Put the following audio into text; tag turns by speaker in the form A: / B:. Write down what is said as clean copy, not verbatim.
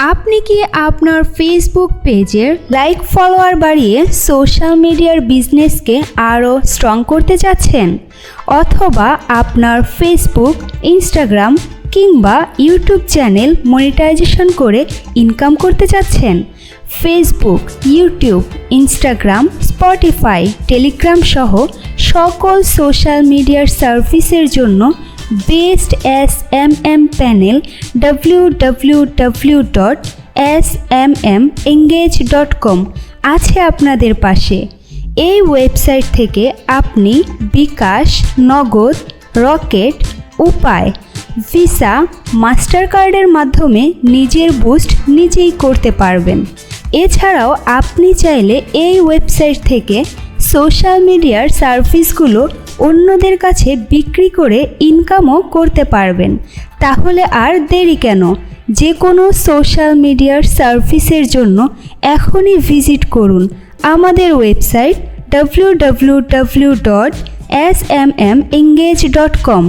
A: আপনি কি আপনার ফেসবুক পেজের লাইক ফলোয়ার বাড়িয়ে সোশ্যাল মিডিয়ার বিজনেসকে আরও স্ট্রং করতে চাচ্ছেন, অথবা আপনার ফেসবুক, ইনস্টাগ্রাম কিংবা ইউটিউব চ্যানেল মনিটাইজেশন করে ইনকাম করতে চাচ্ছেন? Facebook, YouTube, Instagram, Spotify, Telegram সহ সকল সোশ্যাল মিডিয়ার সার্ভিসের জন্য বেস্ট SMM প্যানেল www.smmengage.com আছে আপনাদের পাশে। এই ওয়েবসাইট থেকে আপনি বিকাশ, নগদ, রকেট, উপায়, ভিসা, মাস্টার কার্ডের মাধ্যমে নিজের বুস্ট নিজেই করতে পারবেন। এছাড়াও আপনি চাইলে এই ওয়েবসাইট থেকে সোশ্যাল মিডিয়ার সার্ভিসগুলো অন্যদের কাছে বিক্রি করে ইনকামও করতে পারবেন। তাহলে আর দেরি কেন? যে কোনো সোশ্যাল মিডিয়ার সার্ভিসের জন্য এখনই ভিজিট করুন আমাদের ওয়েবসাইট www.smmengage.com।